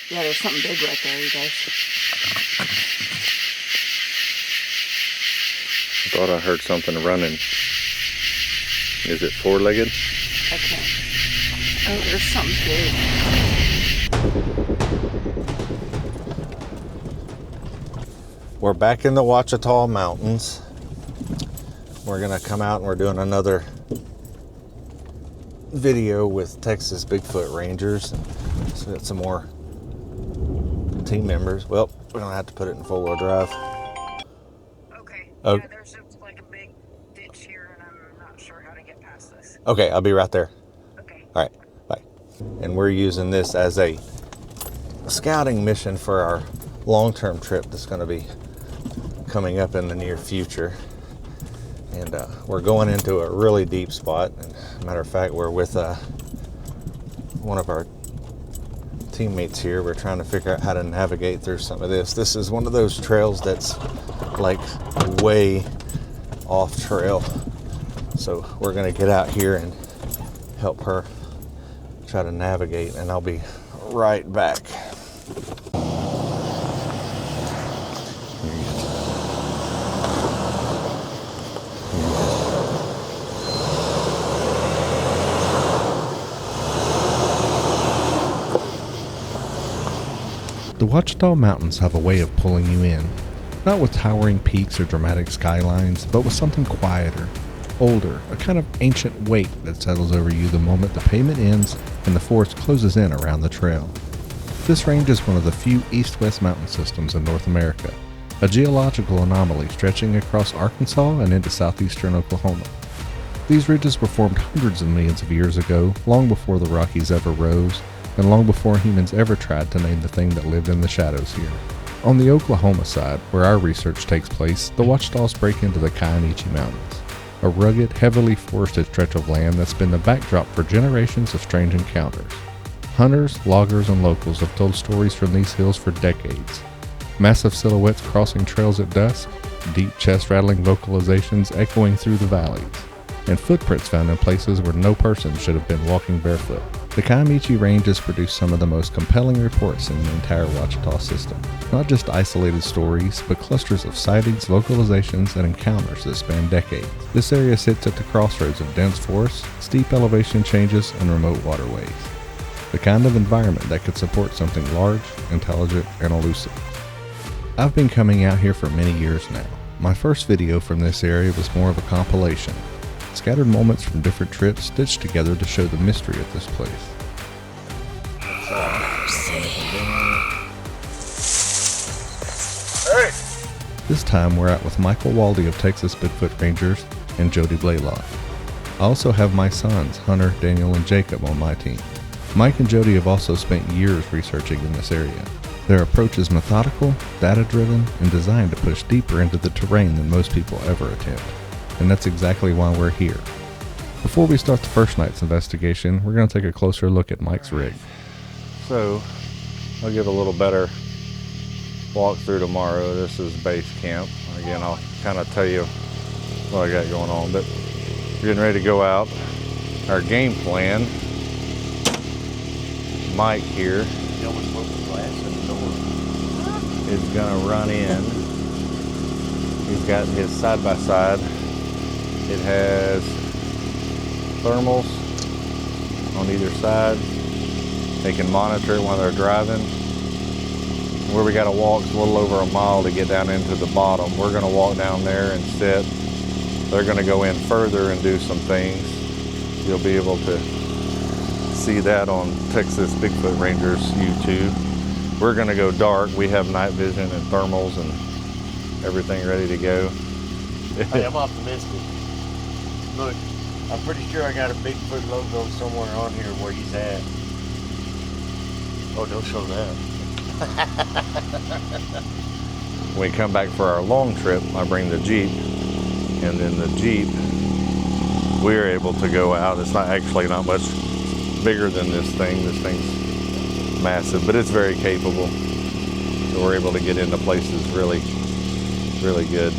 Yeah, there's something big right there, you guys. I thought I heard something running. Is it four-legged? I can't. Oh, there's something big. We're back in the Ouachita Mountains. We're gonna come out and we're doing another video with Texas Bigfoot Rangers. So got some more team members. Well, we're gonna have to put it in four-wheel drive. Okay. Oh. Yeah, there's just like a big ditch here and I'm not sure how to get past this. Okay, I'll be right there. Okay. All right, bye. And we're using this as a scouting mission for our long-term trip that's gonna be coming up in the near future. And we're going into a really deep spot. And matter of fact, we're with one of our teammates here. We're trying to figure out how to navigate through some of this. This is one of those trails that's like way off trail. So we're gonna get out here and help her try to navigate, and I'll be right back. The Ouachita Mountains have a way of pulling you in, not with towering peaks or dramatic skylines, but with something quieter, older, a kind of ancient weight that settles over you the moment the pavement ends and the forest closes in around the trail. This range is one of the few east-west mountain systems in North America, a geological anomaly stretching across Arkansas and into southeastern Oklahoma. These ridges were formed hundreds of millions of years ago, long before the Rockies ever rose, and long before humans ever tried to name the thing that lived in the shadows here. On the Oklahoma side, where our research takes place, the Ouachitas break into the Kiamichi Mountains, a rugged, heavily forested stretch of land that's been the backdrop for generations of strange encounters. Hunters, loggers, and locals have told stories from these hills for decades. Massive silhouettes crossing trails at dusk, deep chest-rattling vocalizations echoing through the valleys, and footprints found in places where no person should have been walking barefoot. The Kiamichi Range has produced some of the most compelling reports in the entire Ouachita system. Not just isolated stories, but clusters of sightings, vocalizations, and encounters that span decades. This area sits at the crossroads of dense forests, steep elevation changes, and remote waterways. The kind of environment that could support something large, intelligent, and elusive. I've been coming out here for many years now. My first video from this area was more of a compilation. Scattered moments from different trips stitched together to show the mystery of this place. This time we're out with Michael Waldie of Texas Bigfoot Rangers and Jody Blaylock. I also have my sons, Hunter, Daniel, and Jacob on my team. Mike and Jody have also spent years researching in this area. Their approach is methodical, data-driven, and designed to push deeper into the terrain than most people ever attempt. And that's exactly why we're here. Before we start the first night's investigation, we're going to take a closer look at Mike's rig. So I'll give a little better walkthrough tomorrow. This is base camp. Again, I'll kind of tell you what I got going on, but we're getting ready to go out. Our game plan, Mike here is gonna run in. He's got his side-by-side. It has thermals on either side. They can monitor it while they're driving. Where we gotta walk is a little over a mile to get down into the bottom. We're gonna walk down there and sit. They're gonna go in further and do some things. You'll be able to see that on Texas Bigfoot Rangers YouTube. We're gonna go dark. We have night vision and thermals and everything ready to go. Hey, I'm optimistic. Look, I'm pretty sure I got a Bigfoot logo somewhere on here where he's at. Oh, don't show that. When we come back for our long trip, I bring the Jeep, and then the Jeep, we're able to go out. It's not much bigger than this thing. This thing's massive, but it's very capable. So we're able to get into places really, really good.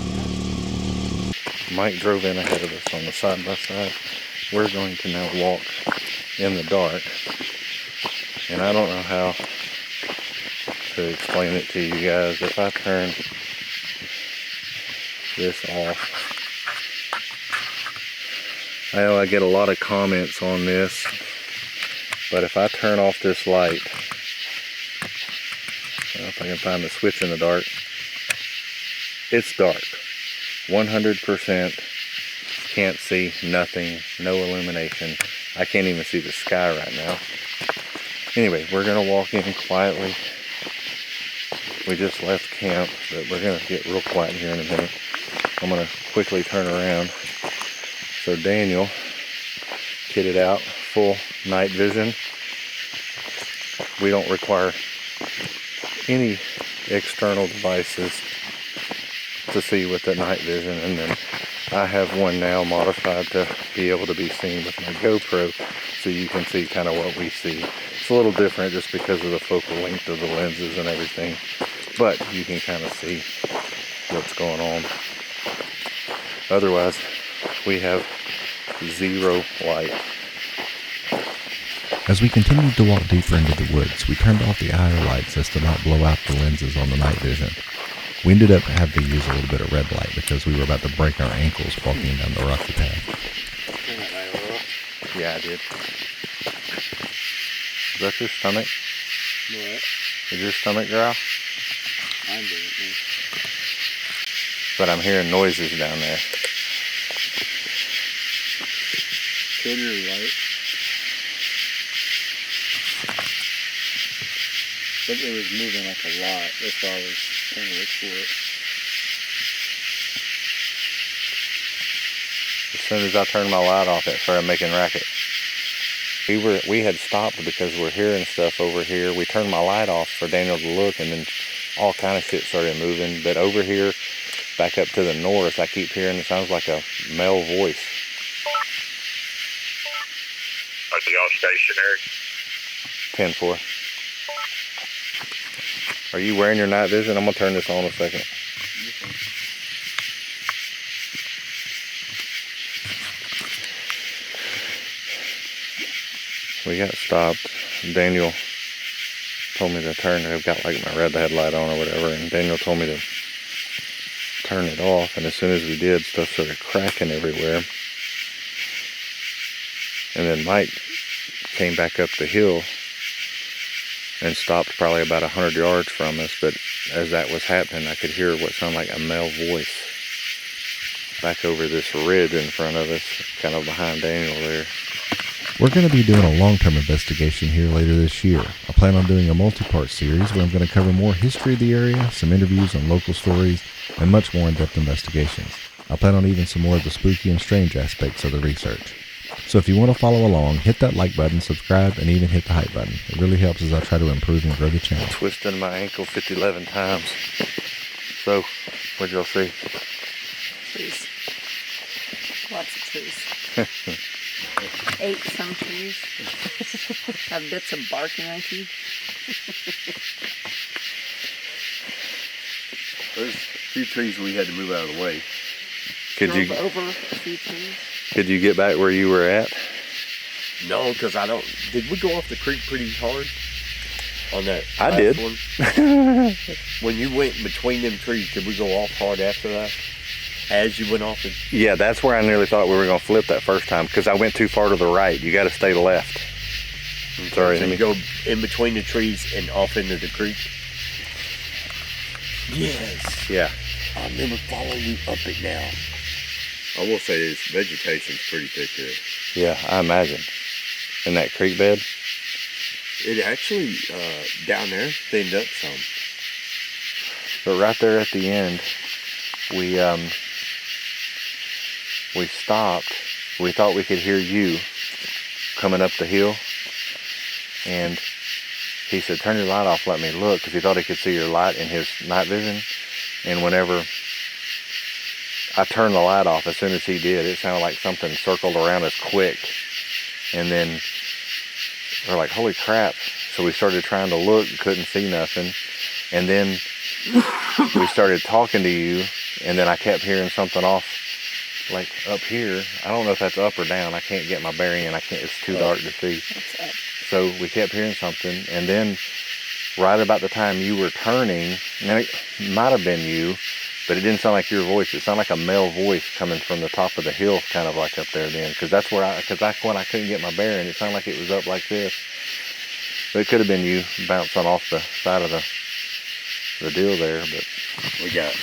Mike drove in ahead of us on the side by side. We're going to now walk in the dark. And I don't know how to explain it to you guys. If I turn this off, I know I get a lot of comments on this, but if I turn off this light, I don't know if I can find the switch in the dark, it's dark. 100% can't see nothing, no illumination. I can't even see the sky right now. Anyway, we're gonna walk in quietly. We just left camp, but we're gonna get real quiet here in a minute. I'm gonna quickly turn around. So Daniel, kitted out, full night vision. We don't require any external devices to see with the night vision, and then I have one now modified to be able to be seen with my GoPro, so you can see kind of what we see. It's a little different just because of the focal length of the lenses and everything, but you can kind of see what's going on. Otherwise, we have zero light. As we continued to walk deeper into the woods, we turned off the IR lights as to not blow out the lenses on the night vision. We ended up having to use a little bit of red light because we were about to break our ankles walking down the rocky path. Yeah, I did. Is that your stomach? What? Is your stomach growl? I'm doing it. But I'm hearing noises down there. Turn your light. Something was moving like a lot. That's why I was trying to look for it. As soon as I turned my light off, it started making racket. We had stopped because we're hearing stuff over here. We turned my light off for Daniel to look, and then all kind of shit started moving. But over here, back up to the north, I keep hearing it sounds like a male voice. Are y'all stationary? 10-4. Are you wearing your night vision? I'm gonna turn this on a second. We got stopped. Daniel told me to turn it. I've got like my red headlight on or whatever, and Daniel told me to turn it off, and as soon as we did, stuff started cracking everywhere. And then Mike came back up the hill and stopped probably about 100 yards from us, but as that was happening, I could hear what sounded like a male voice back over this ridge in front of us, kind of behind Daniel there. We're going to be doing a long-term investigation here later this year. I plan on doing a multi-part series where I'm going to cover more history of the area, some interviews on local stories, and much more in-depth investigations. I plan on even some more of the spooky and strange aspects of the research. So if you want to follow along, hit that like button, subscribe, and even hit the hype button. It really helps as I try to improve and grow the channel. Twisting my ankle 11 times. So, what'd y'all see? Trees. Lots of trees. Ate some trees. Have bits of bark in my teeth. There's a few trees we had to move out of the way. Could you Drove over a few trees. could you get back where you were at? No, because I don't. Did we go off the creek pretty hard on that? I last did. One? When you went between them trees, did we go off hard after that? As you went off the... Yeah, that's where I nearly thought we were going to flip that first time, because I went too far to the right. You got to stay left. Sorry, So let you me go in between the trees and off into the creek? Yes. Yeah. I remember following you up it now. I will say this, vegetation's pretty thick here. Yeah, I imagine. In that creek bed? It actually, down there, thinned up some. But right there at the end, we stopped. We thought we could hear you coming up the hill, and he said, turn your light off, let me look, because he thought he could see your light in his night vision. And whenever I turned the light off, as soon as he did, it sounded like something circled around us quick, and then we're like, holy crap. So we started trying to look, couldn't see nothing, and then we started talking to you, and then I kept hearing something off like up here. I don't know if that's up or down. I can't get my bearing, and it's too dark to see. That's up. So we kept hearing something, and then right about the time you were turning, and it might have been you, but it didn't sound like your voice. It sounded like a male voice coming from the top of the hill, kind of like up there then, because that's when I couldn't get my bearing. It sounded like it was up like this. But it could have been you bouncing off the side of the deal there, but We got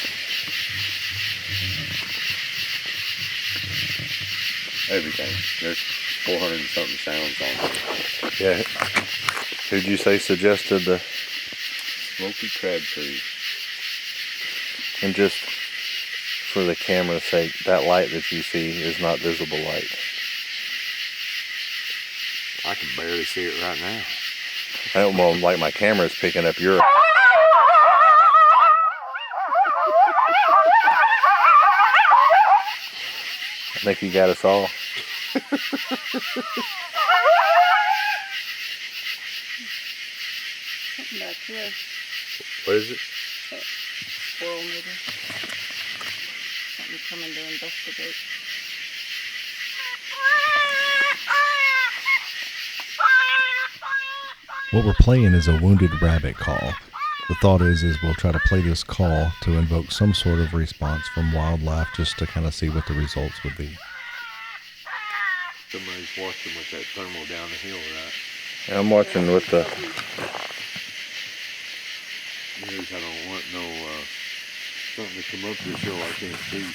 everything. There's 400 and something sounds on it. yeah. Who'd you say suggested the, Smoky crabtree. and just for the camera's sake, that light that you see is not visible light. I can barely see it right now. I don't know, like my camera's picking up your. I think you got us all. Something back here. What is it? Squirrel maybe. Something coming to investigate. What we're playing is a wounded rabbit call. The thought is we'll try to play this call to invoke some sort of response from wildlife, just to kind of see what the results would be. Somebody's watching with that thermal down the hill, right? I'm watching with the. News, I don't want no something to come up this hill I can't see.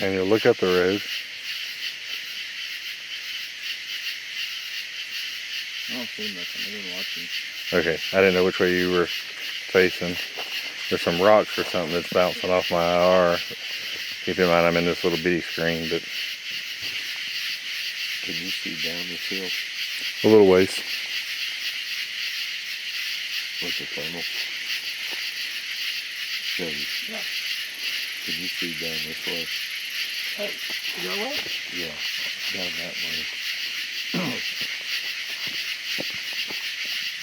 Daniel, look up the road. I don't see nothing. I've been watching. Okay, I didn't know which way you were facing. There's some rocks or something that's bouncing off my IR. Keep in mind I'm in this little bitty screen, but Can you see down this hill? a little ways. What's the thermal? Jody, Yeah. can you see down this way? Hey, your way? Yeah, down that way.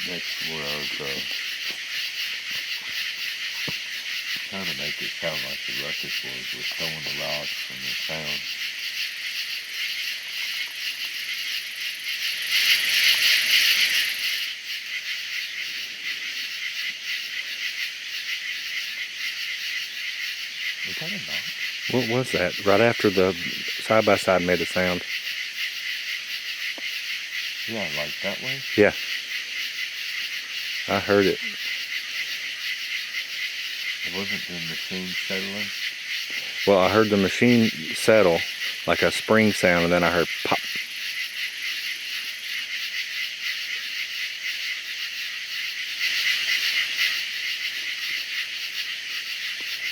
That's where I was trying to make it sound like the ruckus was throwing the rocks and the sound. Was that a knock? What was that? Right after the side-by-side made a sound. Yeah, like that way? Yeah. I heard it. It wasn't the machine settling? Well, I heard the machine settle, like a spring sound, and then I heard pop.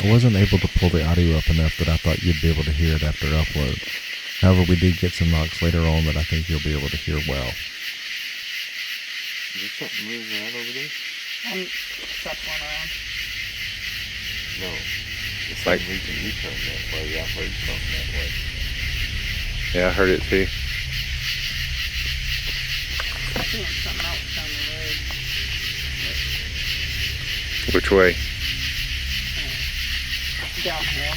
I wasn't able to pull the audio up enough that I thought you'd be able to hear it after upload. However, we did get some knocks later on that I think you'll be able to hear well. Is there something moving around over there? Stuff one around. No. The same Like- reason you turned that way, I heard something that way. Yeah, I heard it too. I'm seeing something else down the road. Which way? Downhill.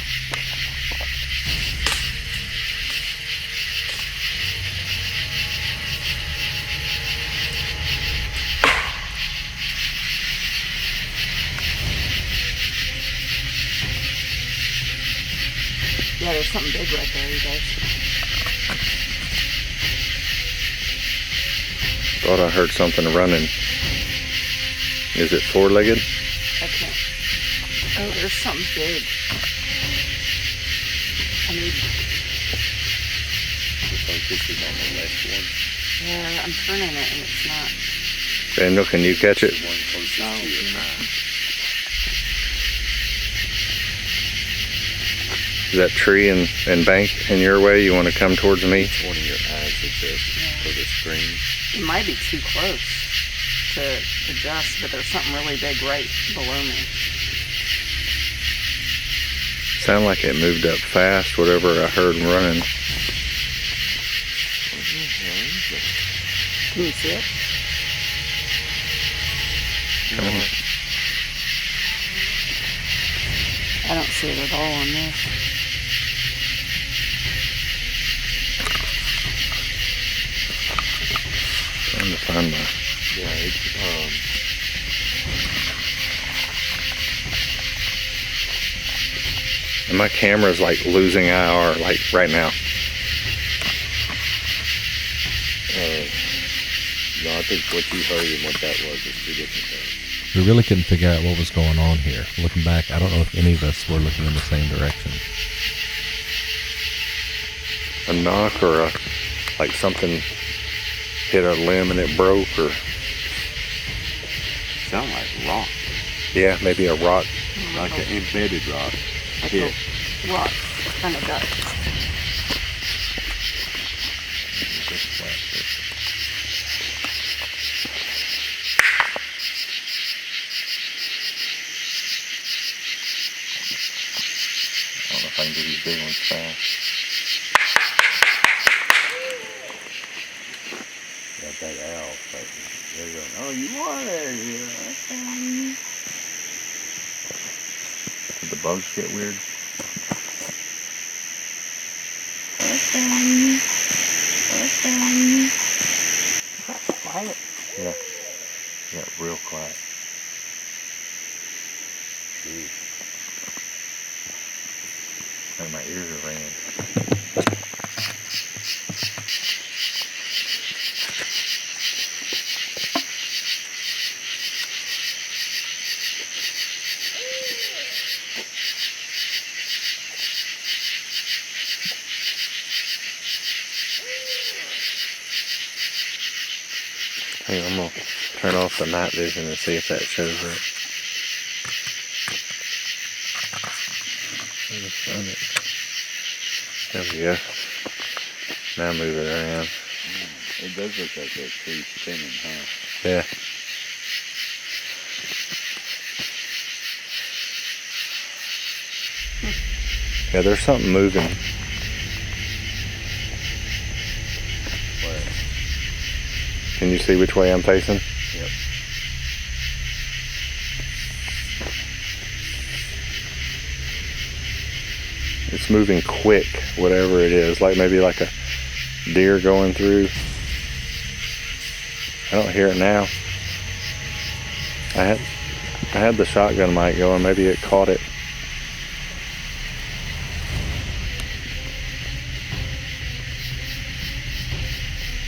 Yeah, there's something big right there, you guys. Thought I heard something running. Is it four-legged? I can't. Oh, there's something big. I need. Looks like this is on the left one. Yeah, I'm turning it and it's not. Daniel, can you catch it? The one closest No. to your eye. Is that tree and bank in your way? You want to come towards me? Which one of your eyes is this for the screen? It might be too close to adjust, but there's something really big right below me. Sound like it moved up fast, whatever I heard running. What the hell is it? Can you see it? I don't see it at all on this. Trying to find my Yeah, And my camera's like losing IR like right now. no, I think what you heard and what that was is two different things. We really couldn't figure out what was going on here. Looking back, I don't know if any of us were looking in the same direction. A knock or like something hit a limb and it broke, or Sound like rock, yeah, maybe a rock. like an embedded rock. Like Yeah. a rock kind of got. I don't know if I can do these big ones fast. Got that owl fighting. There you go. Oh, you want it? Yeah. Did the bugs get weird? Quiet. Yeah. Yeah, real quiet. Jeez. And my ears are ringing. Hey, I'm gonna turn off the night vision and see if that shows up. There we go. Now move it around. It does look like that tree spinning, huh? Yeah. Yeah, there's something moving. Where? Can you see which way I'm facing? Yep. It's moving quick, whatever it is. Like maybe like a deer going through. I don't hear it now. I had the shotgun mic going. Maybe it caught it.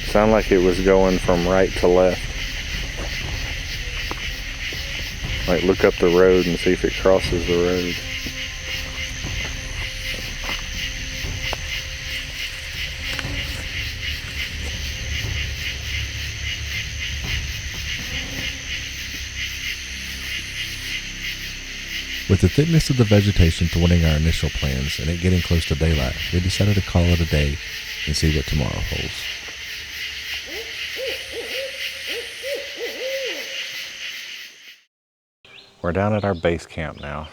Sounded like it was going from right to left. Like look up the road and see if it crosses the road. With the thickness of the vegetation thwarting our initial plans and it getting close to daylight, we decided to call it a day and see what tomorrow holds. We're down at our base camp now.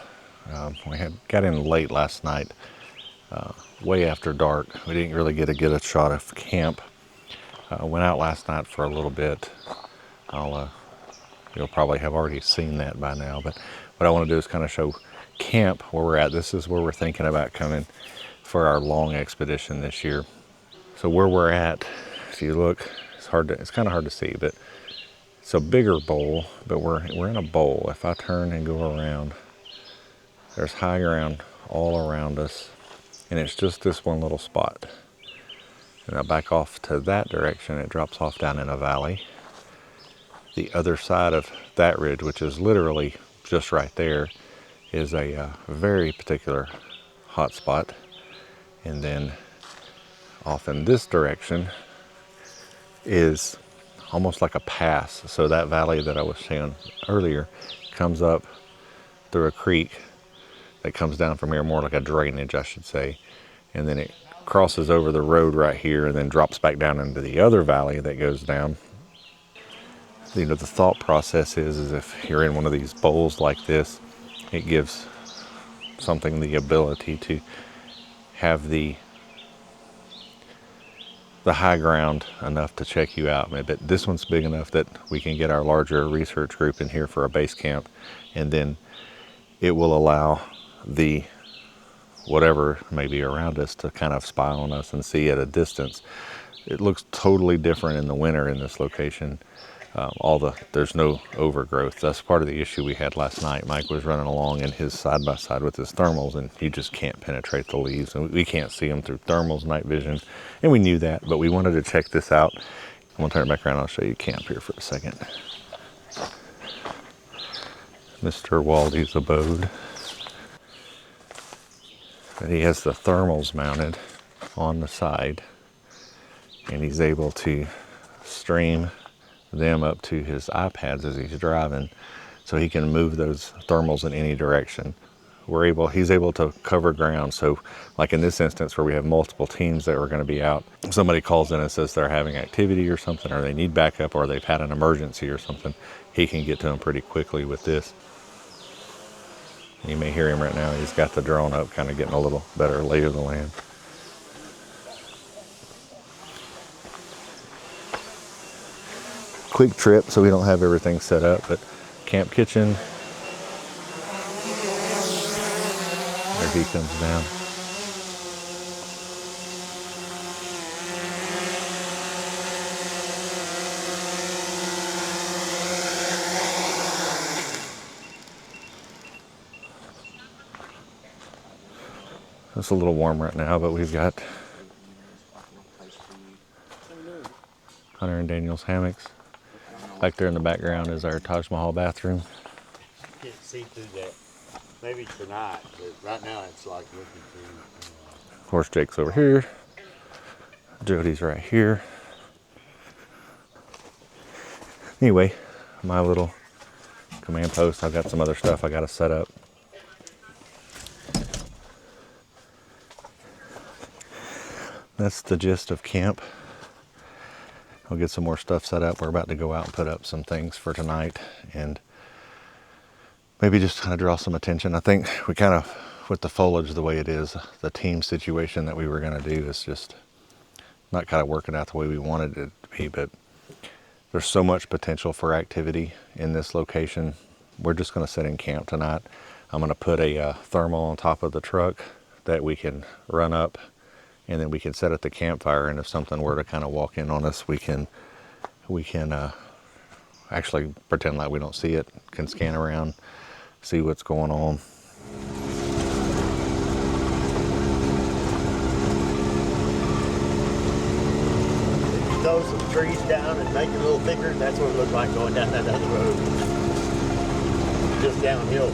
We got in late last night, way after dark. We didn't really get a shot of camp. Went out last night for a little bit. You'll probably have already seen that by now, but what I want to do is kind of show camp where we're at. This is where we're thinking about coming for our long expedition this year. So where we're at, if you look, it's kind of hard to see, but it's a bigger bowl, but we're in a bowl. If I turn and go around, there's high ground all around us, and it's just this one little spot. And I back off to that direction, it drops off down in a valley. The other side of that ridge, which is literally just right there, is a very particular hot spot. And then off in this direction is almost like a pass. So that valley that I was saying earlier comes up through a creek that comes down from here, more like a drainage, I should say. And then it crosses over the road right here and then drops back down into the other valley that goes down. You know, the thought process is if you're in one of these bowls like this, it gives something the ability to have the high ground enough to check you out. But this one's big enough that we can get our larger research group in here for a base camp, and then it will allow the whatever may be around us to kind of spy on us and see at a distance. It looks totally different in the winter in this location there's no overgrowth. That's part of the issue we had last night. Mike was running along in his side-by-side with his thermals, and he just can't penetrate the leaves. And we can't see them through thermals, night vision, and we knew that, but we wanted to check this out. I'm gonna turn it back around. I'll show you camp here for a second. Mr. Waldie's abode. And he has the thermals mounted on the side, and he's able to stream them up to his iPads as he's driving, so he can move those thermals in any direction. He's able to cover ground. So like in this instance where we have multiple teams that are going to be out, if somebody calls in and says they're having activity or something, or they need backup, or they've had an emergency or something, he can get to them pretty quickly with this. You may hear him right now. He's got the drone up, kind of getting a little better lay of the land. Quick trip, so we don't have everything set up, but camp kitchen. There he comes down. It's a little warm right now, but we've got Hunter and Daniel's hammocks. Back there in the background is our Taj Mahal bathroom. Can't see through that. Maybe tonight, but right now it's like looking through. Of course, Jake's over here. Jody's right here. Anyway, my little command post. I've got some other stuff I got to set up. That's the gist of camp. I'll get some more stuff set up. We're about to go out and put up some things for tonight and maybe just kind of draw some attention. I think we kind of, with the foliage the way it is, the team situation that we were going to do is just not kind of working out the way we wanted it to be, but there's so much potential for activity in this location. We're just going to sit in camp tonight. I'm going to put a thermal on top of the truck that we can run up, and then we can set at the campfire, and if something were to kind of walk in on us, we can actually pretend like we don't see it, can scan around, see what's going on. If you throw some trees down and make it a little thicker, that's what it looks like going down that other road. Just downhill.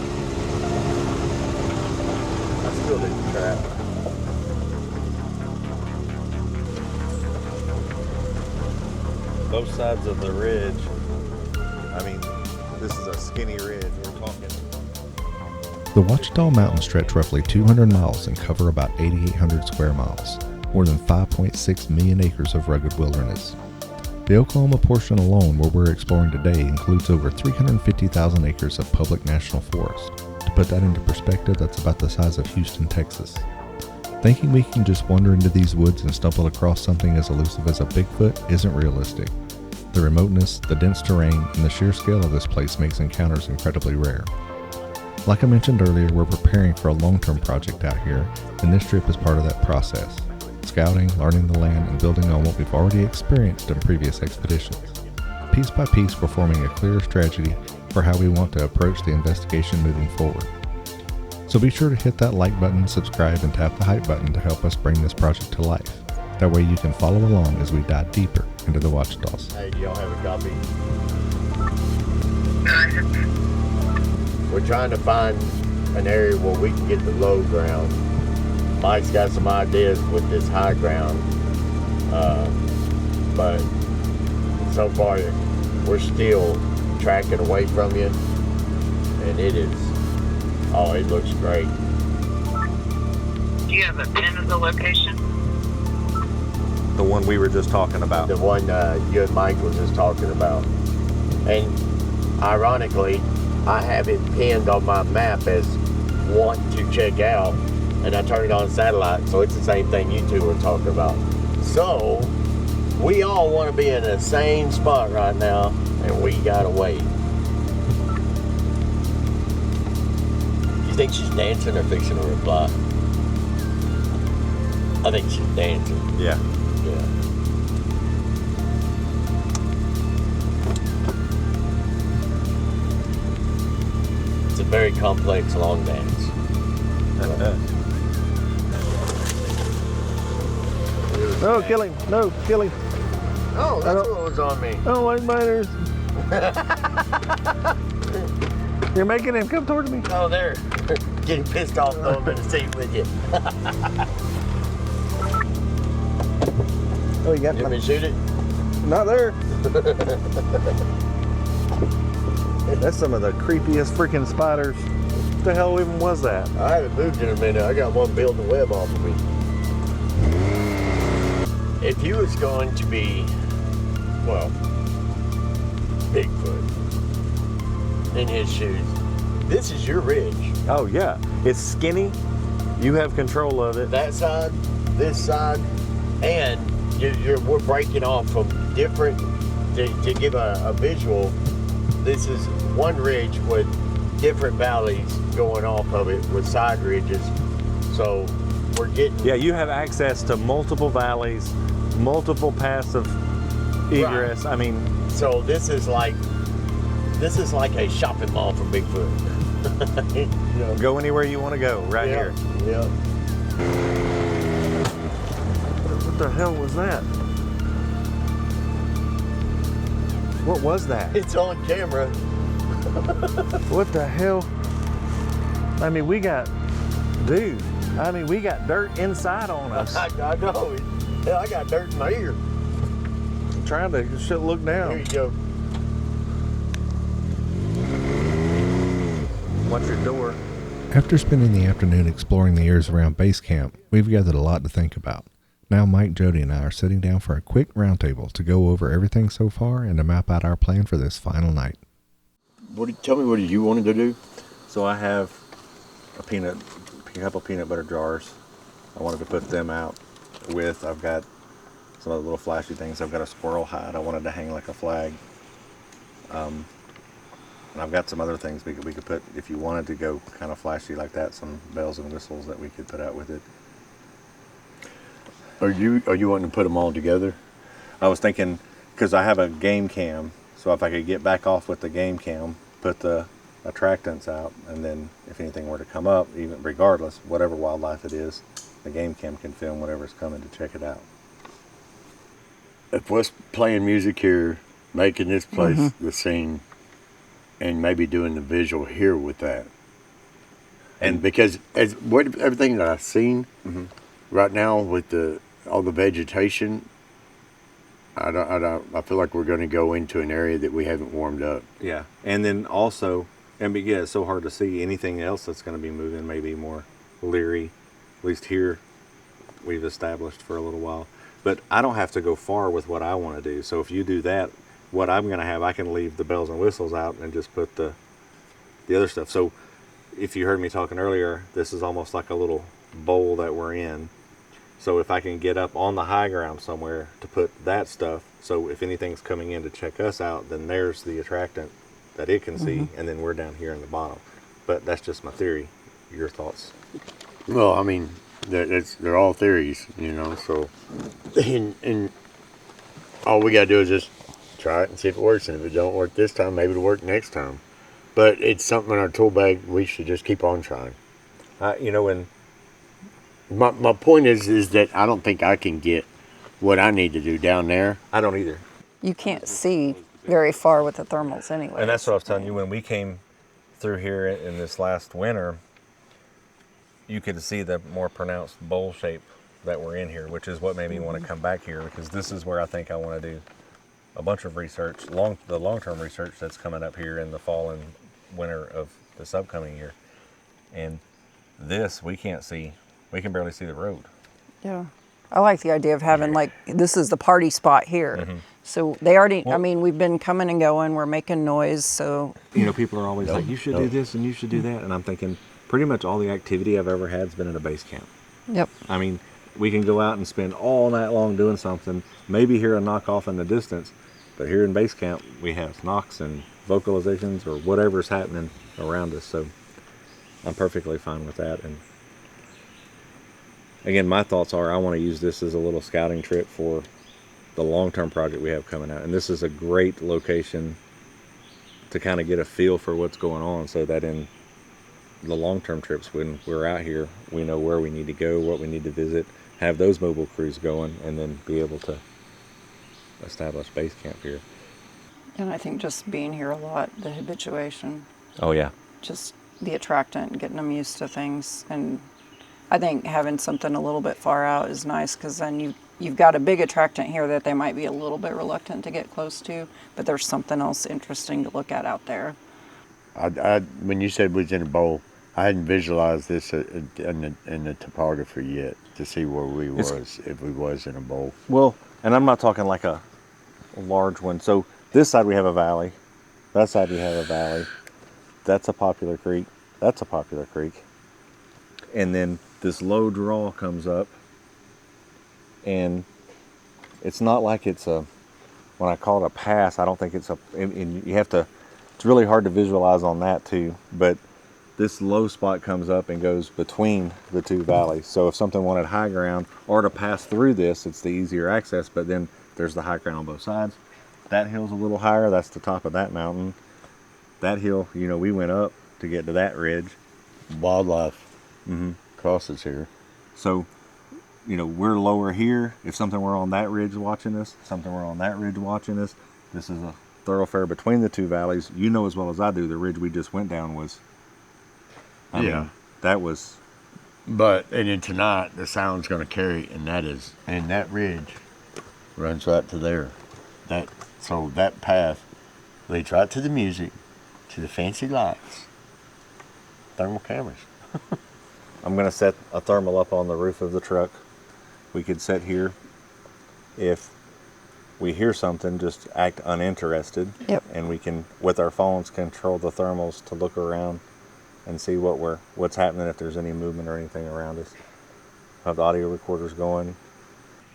I still didn't trap. Both sides of the ridge, I mean, this is a skinny ridge. We're talking. The Ouachita Mountains stretch roughly 200 miles and cover about 8,800 square miles, more than 5.6 million acres of rugged wilderness. The Oklahoma portion alone, where we're exploring today, includes over 350,000 acres of public national forest. To put that into perspective, that's about the size of Houston, Texas. Thinking we can just wander into these woods and stumble across something as elusive as a Bigfoot isn't realistic. The remoteness, the dense terrain, and the sheer scale of this place makes encounters incredibly rare. Like I mentioned earlier, we're preparing for a long-term project out here, and this trip is part of that process. Scouting, learning the land, and building on what we've already experienced in previous expeditions. Piece by piece, we're forming a clear strategy for how we want to approach the investigation moving forward. So be sure to hit that like button, subscribe, and tap the hype button to help us bring this project to life. That way you can follow along as we dive deeper into the Ouachitas. Hey, do y'all have a copy? We're trying to find an area where we can get the low ground. Mike's got some ideas with this high ground, but so far we're still tracking away from you, and it is. Oh, it looks great. Do you have a pin of the location? The one we were just talking about. The one you and Mike was just talking about. And ironically, I have it pinned on my map as want to check out, and I turned it on satellite, so it's the same thing you two were talking about. So, we all want to be in the same spot right now, and we gotta wait. I think she's dancing or fixing to reply. I think she's dancing. Yeah. Yeah. very complex long dance. No, kill him. No, kill him. Oh, that's what was on me. I don't like miners. You're making him come towards me. Oh, there. Getting pissed off though, I'm in the seat with you. Oh, you got You want me to shoot it? Not there. That's some of the creepiest freaking spiders. What the hell even was that? I haven't moved in a minute. I got one building a web off of me. If you was going to be, well, Bigfoot in his shoes, this is your ridge. Oh yeah, it's skinny. You have control of it. That side, this side, and we're breaking off from different, to give a visual, this is one ridge with different valleys going off of it with side ridges. So we're getting... Yeah, you have access to multiple valleys, multiple paths of egress. Right. I mean... So this is like a shopping mall for Bigfoot. Yeah. Go anywhere you want to go, right here. Yeah. What the hell was that? What was that? It's on camera. What the hell? I mean, we got dirt inside on us. I know. Hell, I got dirt in my ear. I'm trying to look down. Here you go. Watch your door. After spending the afternoon exploring the areas around base camp, we've gathered a lot to think about. Now Mike, Jody, and I are sitting down for a quick roundtable to go over everything so far and to map out our plan for this final night. Tell me what you wanted to do? So I have a couple peanut butter jars. I wanted to put them out with, I've got some of the little flashy things. I've got a squirrel hide I wanted to hang like a flag. And I've got some other things we could put, if you wanted to go kind of flashy like that, some bells and whistles that we could put out with it. Are you wanting to put them all together? I was thinking, because I have a game cam, so if I could get back off with the game cam, put the attractants out, and then if anything were to come up, even regardless, whatever wildlife it is, the game cam can film whatever's coming to check it out. If us playing music here, making this place the scene, and maybe doing the visual here with that, and because everything that I've seen right now with all the vegetation, I feel like we're going to go into an area that we haven't warmed up. Yeah, and then also, it's so hard to see anything else that's going to be moving. Maybe more leery, at least here we've established for a little while. But I don't have to go far with what I want to do. So if you do that, what I'm going to have, I can leave the bells and whistles out and just put the other stuff. So if you heard me talking earlier, this is almost like a little bowl that we're in. So if I can get up on the high ground somewhere to put that stuff, so if anything's coming in to check us out, then there's the attractant that it can see, and then we're down here in the bottom. But that's just my theory. Your thoughts? Well, I mean, they're all theories, so and all we got to do is just try it and see if it works. And if it don't work this time, maybe it'll work next time. But it's something in our tool bag we should just keep on trying. And my point is that I don't think I can get what I need to do down there. I don't either. You can't see very far with the thermals anyway. And that's what I was telling you, when we came through here in this last winter, you could see the more pronounced bowl shape that we're in here, which is what made me want to come back here, because this is where I think I want to do a bunch of research, the long-term research that's coming up here in the fall and winter of this upcoming year. And this, we can't see. We can barely see the road. Yeah. I like the idea of having, this is the party spot here. So they already, we've been coming and going, we're making noise, so. People are always like, you should do this and you should do that. And I'm thinking, pretty much all the activity I've ever had has been at a base camp. Yep. We can go out and spend all night long doing something, maybe hear a knock off in the distance, but here in base camp, we have knocks and vocalizations or whatever's happening around us. So I'm perfectly fine with that. And again, my thoughts are I want to use this as a little scouting trip for the long-term project we have coming out. And this is a great location to kind of get a feel for what's going on, so that in the long-term trips, when we're out here, we know where we need to go, what we need to visit, have those mobile crews going, and then be able to establish base camp here. And I think just being here a lot, the habituation, Oh yeah. just the attractant, getting them used to things. And I think having something a little bit far out is nice, because then you've got a big attractant here that they might be a little bit reluctant to get close to, but there's something else interesting to look at out there. When you said we was in a bowl, I hadn't visualized this in the topography yet to see where we was, if we was in a bowl. Well, and I'm not talking like a large one. So this side we have a valley. That side we have a valley. That's a popular creek. That's a popular creek. And then this low draw comes up. And it's not like it's a, when I call it a pass, I don't think it's a, and you have to, it's really hard to visualize on that too. But this low spot comes up and goes between the two valleys. So if something wanted high ground or to pass through this, it's the easier access, but then there's the high ground on both sides. That hill's a little higher. That's the top of that mountain. That hill, you know, we went up to get to that ridge. Wildlife crosses here. So, you know, we're lower here. If something were on that ridge watching us, something were on that ridge watching us, this is a thoroughfare between the two valleys. You know as well as I do, the ridge we just went down was, I mean, that was. But, and then tonight, the sound's going to carry, and that ridge runs right to there. So that path leads right to the music, to the fancy lights, thermal cameras. I'm going to set a thermal up on the roof of the truck. We could sit here. If we hear something, just act uninterested. Yep. And we can, with our phones, control the thermals to look around and see what's happening, if there's any movement or anything around us. Have the audio recorders going.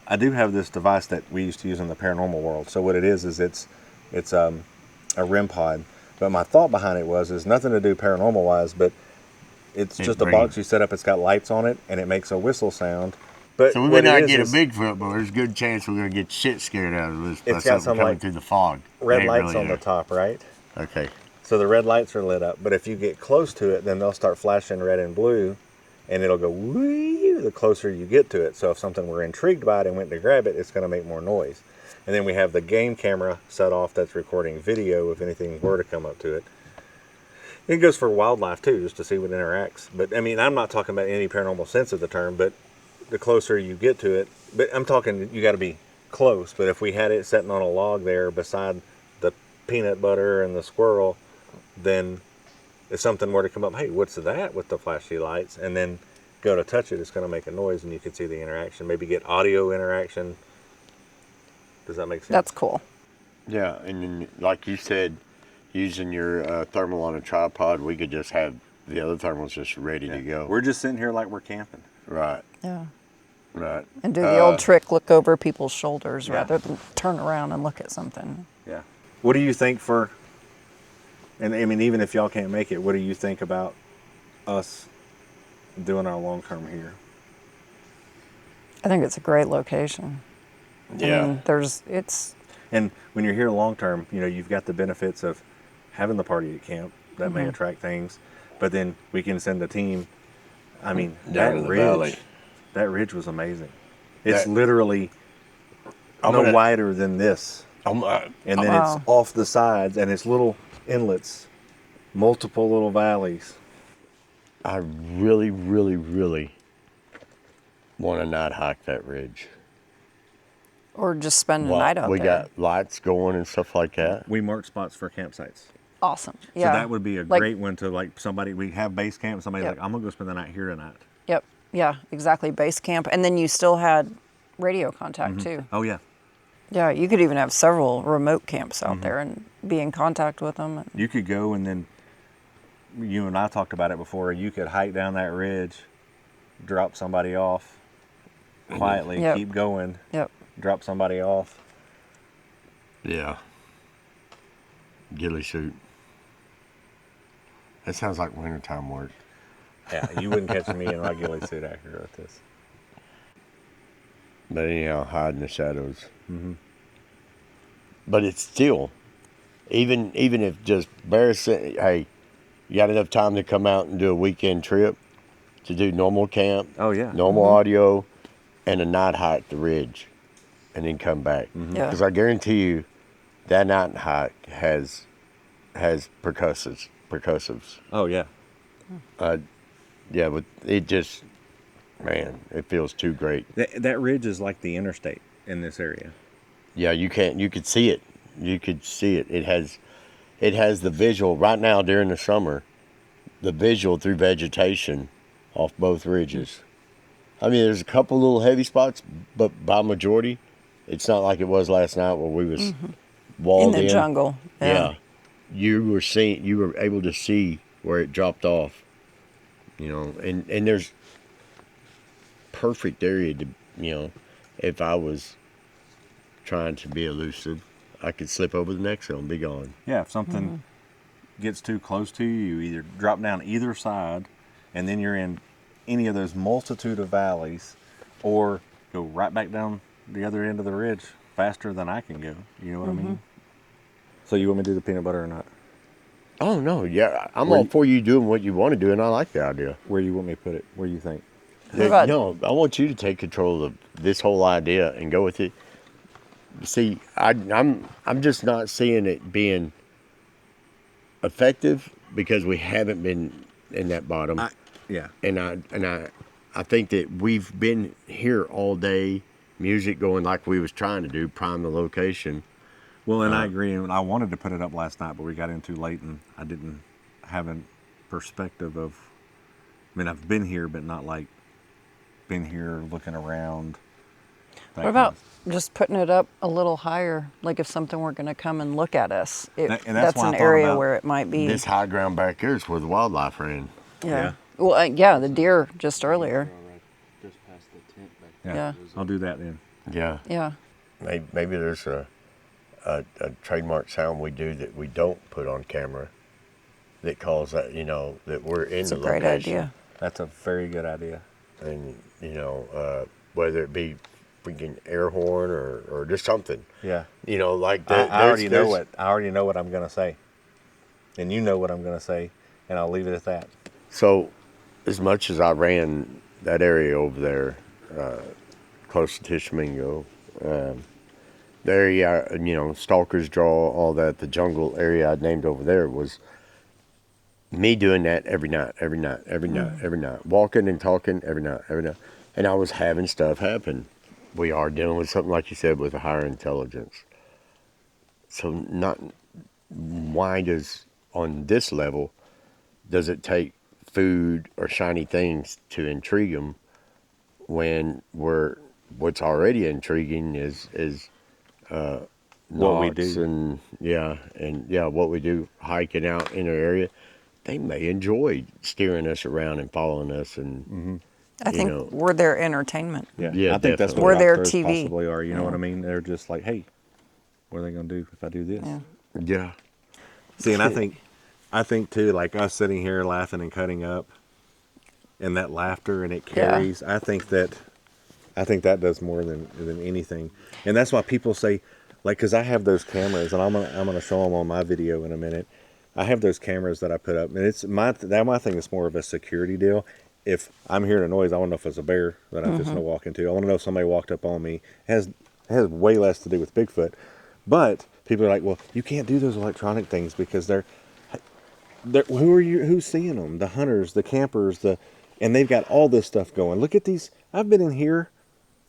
I do have this device that we used to use in the paranormal world. So what it is it's a REM pod. But my thought behind it is nothing to do paranormal wise, but it's just a box you set up. It's got lights on it, and it makes a whistle sound. But so we may not get a Bigfoot, but there's a good chance we're going to get shit scared out of this. It's got some coming through the fog. Red lights on the top, right? Okay. So the red lights are lit up, but if you get close to it, then they'll start flashing red and blue, and it'll go woo the closer you get to it. So if something were intrigued by it and went to grab it, it's going to make more noise. And then we have the game camera set off that's recording video if anything were to come up to it. It goes for wildlife too, just to see what interacts. But I mean, I'm not talking about any paranormal sense of the term, but the closer you get to it, but I'm talking you got to be close. But if we had it sitting on a log there beside the peanut butter and the squirrel, then if something were to come up, hey, what's that with the flashy lights, and then go to touch it, it's going to make a noise, and you can see the interaction. Maybe get audio interaction. Does that make sense? That's cool. Yeah, and then, like you said, using your thermal on a tripod, we could just have the other thermals just ready to go. We're just sitting here like we're camping. Right. Yeah. Right. And do the old trick, look over people's shoulders rather than turn around and look at something. Yeah. What do you think for, and I mean, even if y'all can't make it, what do you think about us doing our long term here? I think it's a great location. Yeah. I mean, And when you're here long term, you know, you've got the benefits of having the party at camp that may attract things, but then we can send a team. I mean, Down in the valley. That ridge was amazing. It's literally wider than this. And then it's off the sides, and it's little inlets, multiple little valleys. I really, really, really want to not hike that ridge. Or just spend the night out we there. got lights going and stuff like that. We mark spots for campsites. Awesome. Yeah. So that would be a great one to, like, somebody, we have base camp, somebody's like, I'm going to go spend the night here tonight. Yep. Yeah, exactly. Base camp. And then you still had radio contact too. Oh, yeah. Yeah, you could even have several remote camps out there and be in contact with them. You could go, and then you and I talked about it before. You could hike down that ridge, drop somebody off quietly, keep going, drop somebody off. Yeah. Ghillie suit. That sounds like wintertime work. Yeah, you wouldn't catch me in my ghillie suit after with this. But anyhow, hide in the shadows. But it's still, even if just Bear said, hey, You got enough time to come out and do a weekend trip to do normal camp. Oh, yeah. Normal audio, and a night hike the ridge, and then come back. Yeah. Because I guarantee you, that night hike has percussives. Oh, yeah. Yeah, but it just, man, it feels too great. That ridge is like the interstate in this area. Yeah, you could see it. You could see it. It has the visual right now during the summer, the visual through vegetation off both ridges. I mean, there's a couple little heavy spots, but by majority, it's not like it was last night where we was walled In the jungle. Yeah. You were able to see where it dropped off, and there's perfect area to, if I was trying to be elusive, I could slip over the next hill and be gone. Yeah, if something gets too close to you, you either drop down either side, and then you're in any of those multitude of valleys, or go right back down the other end of the ridge faster than I can go. You know what I mean? So you want me to do the peanut butter or not? Oh, no, yeah. I'm all for you doing what you want to do, and I like the idea. Where you want me to put it? Where you think? No, I want you to take control of this whole idea and go with it. See, I'm just not seeing it being effective because we haven't been in that bottom. Yeah. And I think that we've been here all day, music going like we was trying to do, prime the location. Well, and I agree. And I wanted to put it up last night, but we got in too late, and I didn't have a perspective of. I mean, I've been here, but not like been here looking around. What about just putting it up a little higher? Like if something were going to come and look at us, And that's why I an thought area about where it might be. This high ground back here is where the wildlife ran. Yeah. Well, yeah, the deer just earlier. Just past the tent back Yeah. I'll do that then. Yeah. Yeah. Maybe there's a trademark sound we do that we don't put on camera that calls that, that we're in It's the a great location. idea. That's a very good idea. And, whether it be freaking air horn or just something. Yeah. Like I that. already know what I'm gonna say, and you know what I'm gonna say, and I'll leave it at that. So, as much as I ran that area over there, close to Tishomingo, the area, Stalker's Draw, all that, the jungle area I named over there was me doing that every night, walking and talking every night. And I was having stuff happen. We are dealing with something, like you said, with a higher intelligence. So why on this level, does it take food or shiny things to intrigue them when what's already intriguing is What we do. What we do hiking out in their area. They may enjoy steering us around and following us, and I think we're their entertainment. Yeah, I think that's definitely. what We're their outdoors TV. possibly are. You know what I mean? They're just like, hey, what are they gonna do if I do this? Yeah. Yeah. See, and I think too, like us sitting here laughing and cutting up, and that laughter and it carries. I think that does more than anything, and that's why people say, like, because I have those cameras, and I'm gonna show them on my video in a minute. I have those cameras that I put up, and it's my thing is more of a security deal. If I'm hearing a noise, I want to know if it's a bear that I'm just gonna walk into. I want to know if somebody walked up on me. It has way less to do with Bigfoot, but people are like, well, you can't do those electronic things because they're who's seeing them? The hunters, the campers, and they've got all this stuff going. Look at these. I've been in here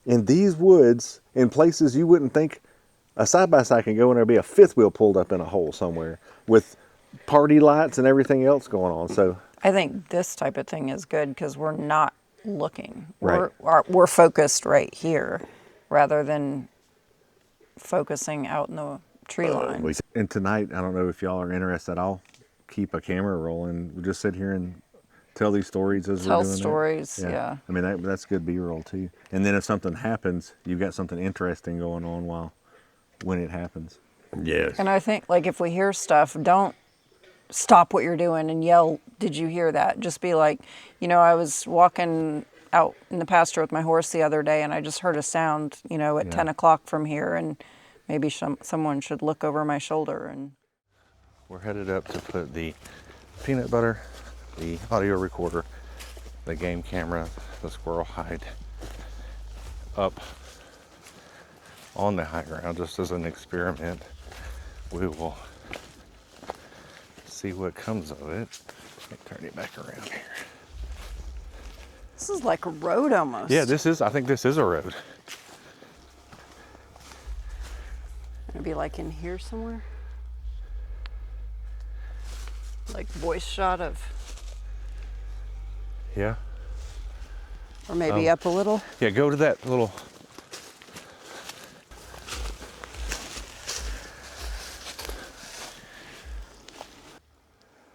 in these woods in places you wouldn't think a side-by-side can go, and there'll be a fifth wheel pulled up in a hole somewhere with party lights and everything else going on. So I think this type of thing is good because we're not looking. Right. We're focused right here rather than focusing out in the tree line. And tonight, I don't know if y'all are interested. I'll keep a camera rolling. We'll just sit here and tell these stories as Tell we're doing stories, it. yeah. I mean, that's good B-roll too. And then if something happens, you've got something interesting going on when it happens. Yes. And I think, like, if we hear stuff, don't stop what you're doing and yell, "Did you hear that?" Just be like, I was walking out in the pasture with my horse the other day and I just heard a sound, at 10 o'clock from here, and maybe someone should look over my shoulder. And We're headed up to put the peanut butter, the audio recorder, the game camera, the squirrel hide up on the high ground just as an experiment. We will see what comes of it. Let me turn it back around here. This is like a road almost. Yeah, I think this is a road. It'd be like in here somewhere. Like voice shot of, Yeah. or maybe up a little. Yeah, go to that little.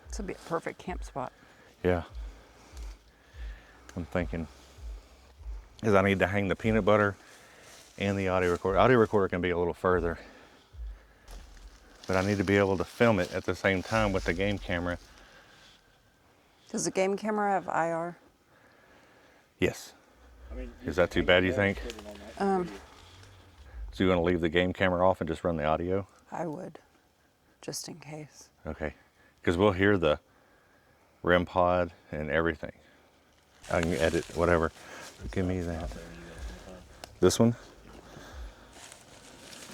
This would be a perfect camp spot. Yeah. I'm thinking, is I need to hang the peanut butter and the audio recorder. Audio recorder can be a little further, but I need to be able to film it at the same time with the game camera. Does the game camera have IR? Yes. Is that too bad, you think? So you want to leave the game camera off and just run the audio? I would, just in case. Okay. Because we'll hear the REM pod and everything. I can edit whatever. Give me that. This one?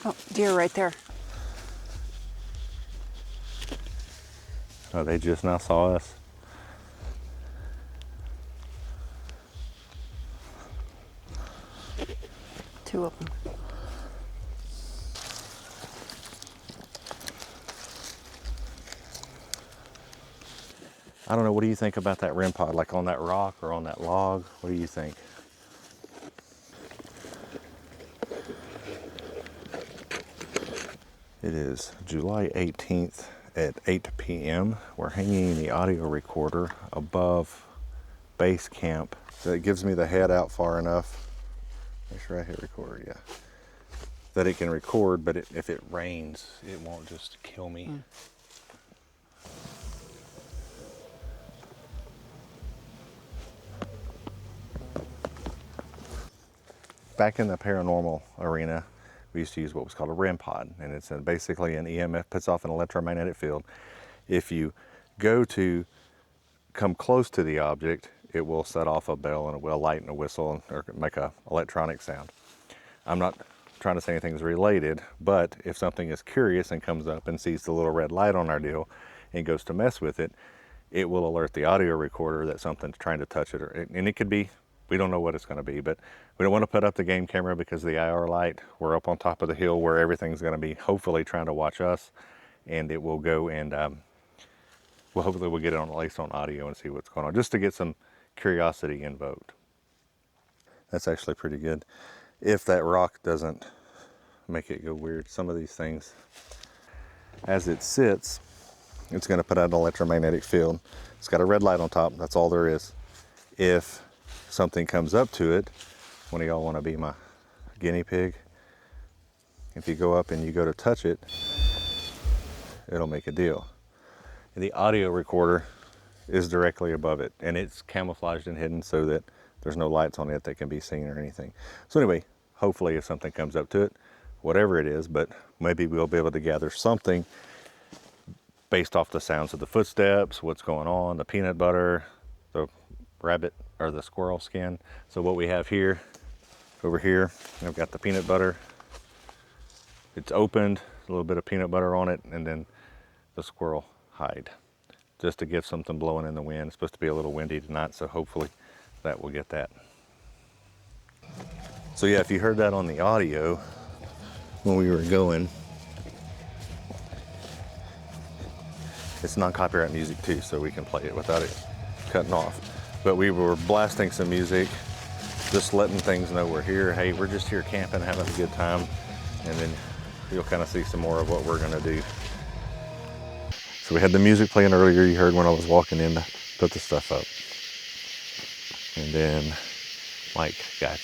Oh, deer right there. Oh, they just now saw us. Two of them. I don't know, what do you think about that REM pod? Like on that rock or on that log? What do you think? It is July 18th at 8 p.m. We're hanging the audio recorder above base camp. So it gives me the head out far enough. Make sure I hit record, yeah. That it can record, but if it rains, it won't just kill me. Back in the paranormal arena, we used to use what was called a REM pod, and it's basically an EMF, puts off an electromagnetic field. If you go to come close to the object, it will set off a bell and it will light and a whistle or make a electronic sound. I'm not trying to say anything's related, but if something is curious and comes up and sees the little red light on our deal and goes to mess with it, it will alert the audio recorder that something's trying to touch it, and it could be, we don't know what it's going to be, but we don't want to put up the game camera because of the IR light. We're up on top of the hill where everything's going to be hopefully trying to watch us, and it will go and hopefully we'll get it on, at least on audio, and see what's going on, just to get some curiosity invoked. That's actually pretty good. If that rock doesn't make it go weird, some of these things, as it sits, it's going to put out an electromagnetic field. It's got a red light on top. That's all there is. If something comes up to it, one of y'all want to be my guinea pig? If you go up and you go to touch it, it'll make a deal. And the audio recorder is directly above it, and it's camouflaged and hidden so that there's no lights on it that can be seen or anything. So anyway, hopefully if something comes up to it, whatever it is, but maybe we'll be able to gather something based off the sounds of the footsteps, what's going on, the peanut butter, the rabbit or the squirrel skin. So what we have here, over here, I've got the peanut butter. It's opened, a little bit of peanut butter on it, and then the squirrel hide, just to give something blowing in the wind. It's supposed to be a little windy tonight, so hopefully that will get that. So yeah, if you heard that on the audio when we were going, it's non-copyright music too, so we can play it without it cutting off. But we were blasting some music, just letting things know we're here. Hey, we're just here camping, having a good time. And then you'll kind of see some more of what we're gonna do. So we had the music playing earlier, you heard when I was walking in to put the stuff up. And then, like, guys,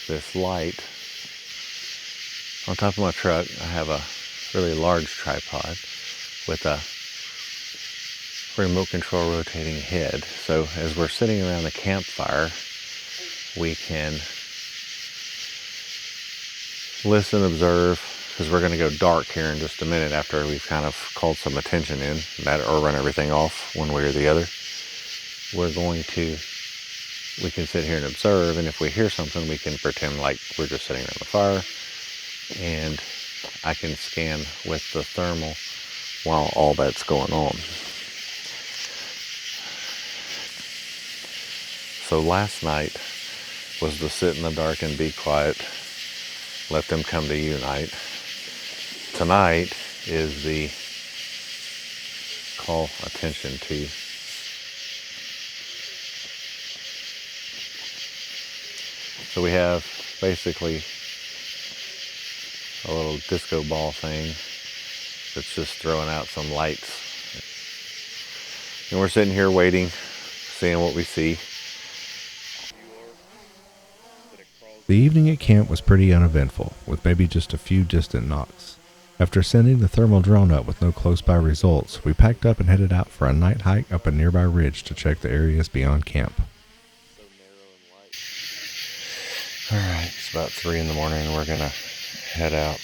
this light on top of my truck, I have a really large tripod with a remote control rotating head. So as we're sitting around the campfire, we can listen, observe, because we're going to go dark here in just a minute after we've kind of called some attention in that, or run everything off one way or the other. We can sit here and observe, and if we hear something, we can pretend like we're just sitting around the fire, and I can scan with the thermal while all that's going on. So last night was the sit in the dark and be quiet, let them come to you night. Tonight is the call attention to. So we have basically a little disco ball thing that's just throwing out some lights. And we're sitting here waiting, seeing what we see. The evening at camp was pretty uneventful, with maybe just a few distant knocks. After sending the thermal drone up with no close-by results, we packed up and headed out for a night hike up a nearby ridge to check the areas beyond camp. Alright, it's about 3 in the morning and we're gonna head out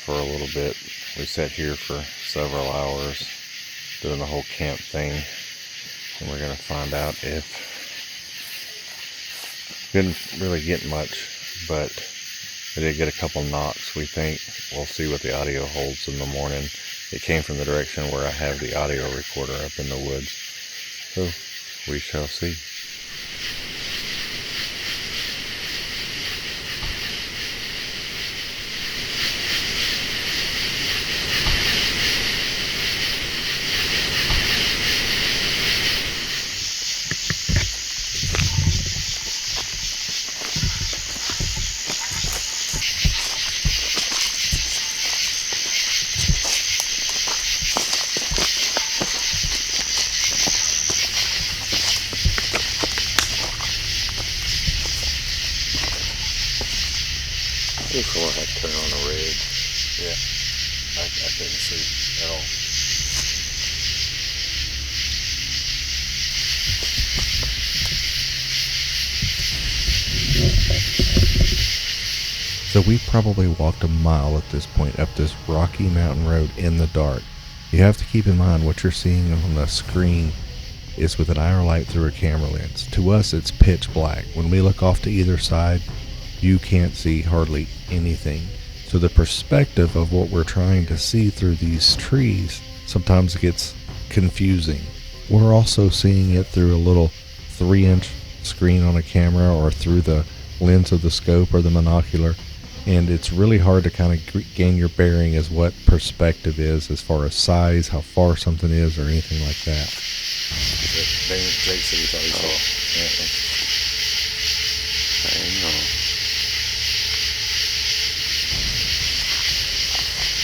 for a little bit. We sat here for several hours doing the whole camp thing, and we're gonna find out if didn't really get much, but we did get a couple knocks. We think we'll see what the audio holds in the morning. It came from the direction where I have the audio recorder up in the woods, so we shall see. Before I turn on the rig. Yeah, I couldn't see at all. So we've probably walked a mile at this point up this rocky mountain road in the dark. You have to keep in mind what you're seeing on the screen is with an IR light through a camera lens. To us, it's pitch black. When we look off to either side, you can't see hardly anything. So the perspective of what we're trying to see through these trees sometimes gets confusing. We're also seeing it through a little 3-inch screen on a camera or through the lens of the scope or the monocular, and it's really hard to kind of gain your bearing as what perspective is as far as size, how far something is, or anything like that.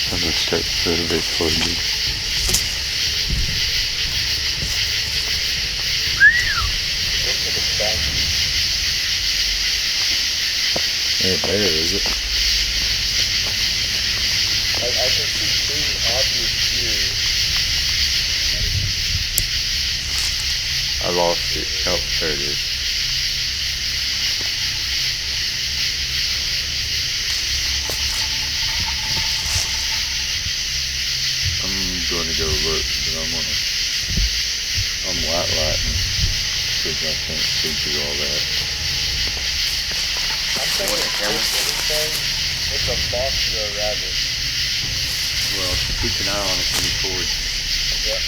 I'm gonna start the photo recording. Ain't there, is it? I can see 2 obvious views. I lost it. Oh, there it is. I'm going to go look, but I'm white lighting because I can't see through all that. I'm thinking if anything, it's a bossy rabbit. Well, keep an eye on it when you record. Yep.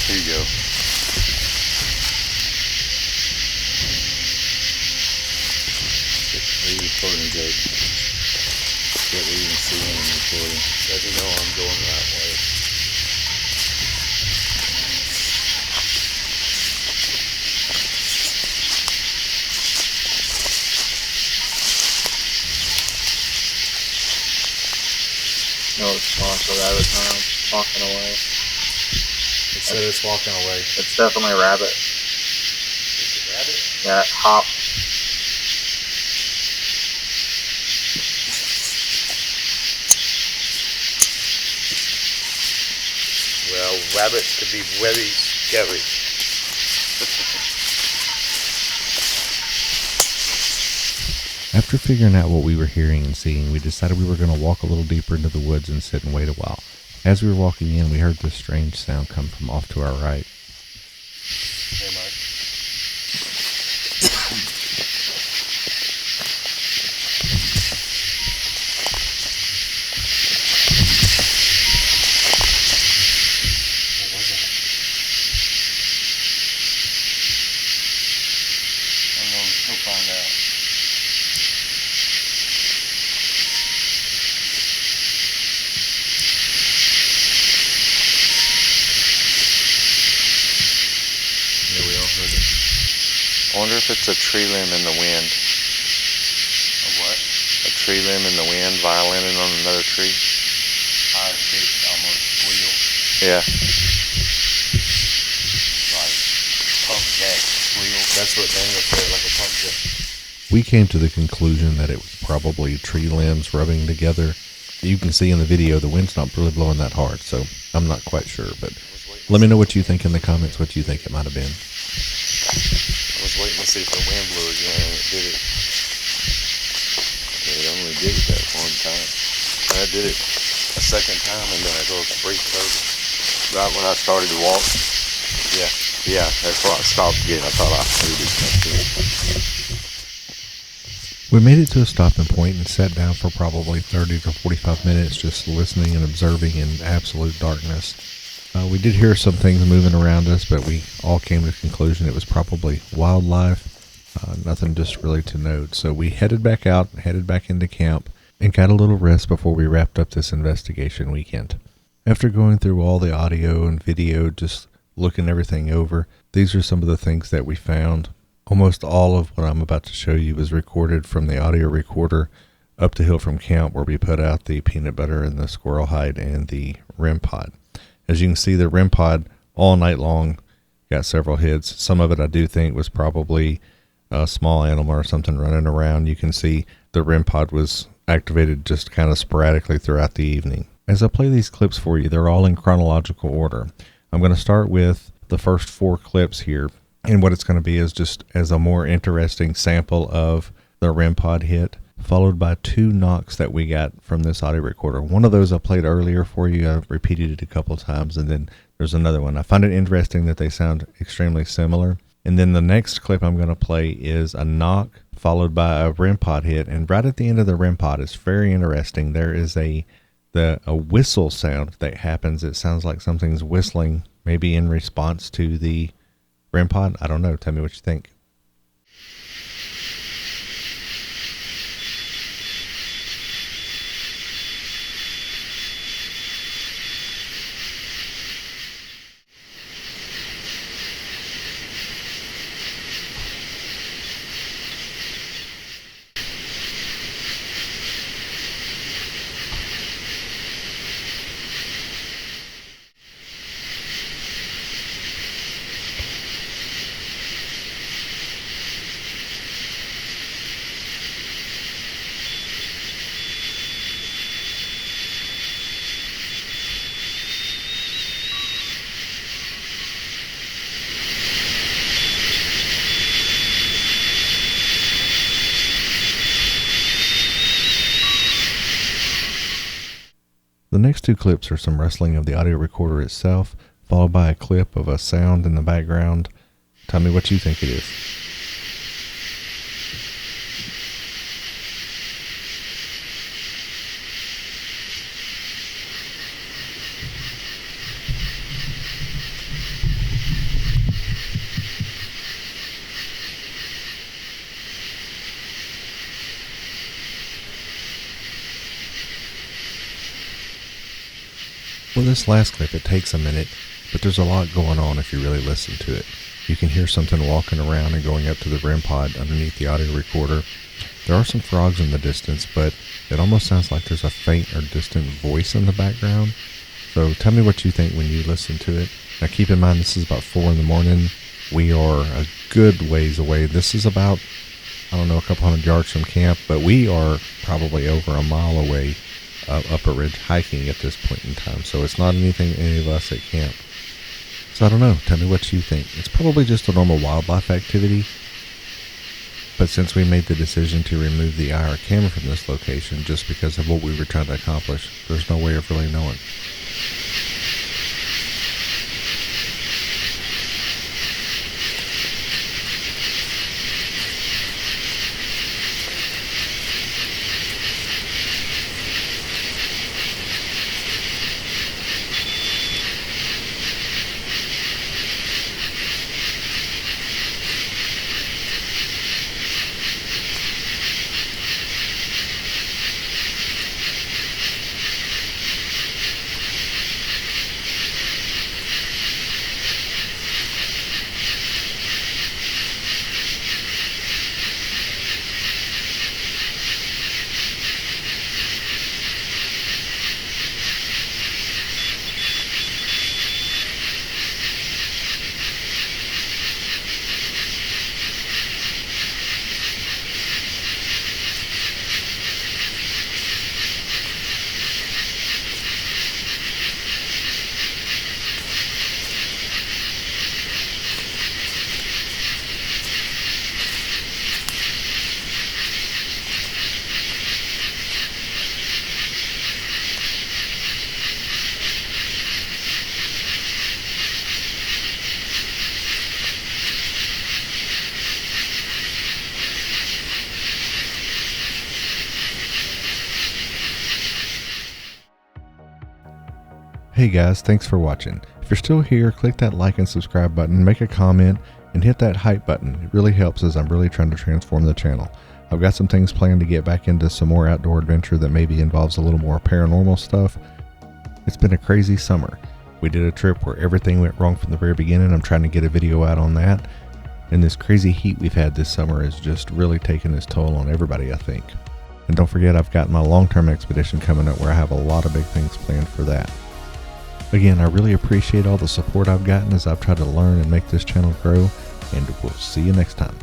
Here you go. Are you recording, Jody? Can't even see when I'm recording. Let me know I'm going the right way. No, it's a rabbit now. It's walking away. It said it's walking away. It's definitely a rabbit. Is it rabbit? Yeah, hop. Well, rabbits could be very scary. After figuring out what we were hearing and seeing, we decided we were going to walk a little deeper into the woods and sit and wait a while. As we were walking in, we heard this strange sound come from off to our right. Hey, Mike. I wonder if it's a tree limb in the wind. A what? A tree limb in the wind, violining on another tree. High pitched, almost squeal. Yeah. Like pump jack squeal. That's what Daniel said, like a pump jack. We came to the conclusion that it was probably tree limbs rubbing together. You can see in the video the wind's not really blowing that hard, so I'm not quite sure. But let me know what you think in the comments, what you think it might have been. I was waiting to see if the wind blew again, and it did it. It only did it that one time. And I did it a second time, and then I go freaked over. Right when I started to walk. Yeah, that's why I stopped again. I thought I heard it. We made it to a stopping point and sat down for probably 30 to 45 minutes just listening and observing in absolute darkness. We did hear some things moving around us, but we all came to the conclusion it was probably wildlife, nothing just really to note. So we headed back out, headed back into camp, and got a little rest before we wrapped up this investigation weekend. After going through all the audio and video, just looking everything over, these are some of the things that we found. Almost all of what I'm about to show you was recorded from the audio recorder up the hill from camp where we put out the peanut butter and the squirrel hide and the REM pod. As you can see, the REM pod all night long got several hits. Some of it I do think was probably a small animal or something running around. You can see the REM pod was activated just kind of sporadically throughout the evening. As I play these clips for you, they're all in chronological order. I'm going to start with the first 4 clips here. And what it's going to be is just as a more interesting sample of the REM pod hit, followed by 2 knocks that we got from this audio recorder. One of those I played earlier for you. I've repeated it a couple times, and then there's another one. I find it interesting that they sound extremely similar. And then the next clip I'm going to play is a knock followed by a REM pod hit. And right at the end of the REM pod, it's very interesting. There is a whistle sound that happens. It sounds like something's whistling, maybe in response to the REM pod. I don't know. Tell me what you think. The next 2 clips are some rustling of the audio recorder itself, followed by a clip of a sound in the background. Tell me what you think it is. Well, this last clip, it takes a minute, but there's a lot going on if you really listen to it. You can hear something walking around and going up to the REM pod underneath the audio recorder. There are some frogs in the distance, but it almost sounds like there's a faint or distant voice in the background. So tell me what you think when you listen to it. Now keep in mind this is about 4 in the morning. We are a good ways away. This is about, I don't know, a couple hundred yards from camp, but we are probably over a mile away up a ridge hiking at this point in time. So it's not anything any of us at camp. So I don't know. Tell me what you think. It's probably just a normal wildlife activity. But since we made the decision to remove the IR camera from this location just because of what we were trying to accomplish, there's no way of really knowing. Hey guys, thanks for watching. If you're still here, click that like and subscribe button, make a comment, and hit that hype button. It really helps as I'm really trying to transform the channel. I've got some things planned to get back into some more outdoor adventure that maybe involves a little more paranormal stuff. It's been a crazy summer. We did a trip where everything went wrong from the very beginning. I'm trying to get a video out on that. And this crazy heat we've had this summer is just really taking its toll on everybody, I think. And don't forget, I've got my long-term expedition coming up where I have a lot of big things planned for that. Again, I really appreciate all the support I've gotten as I've tried to learn and make this channel grow, and we'll see you next time.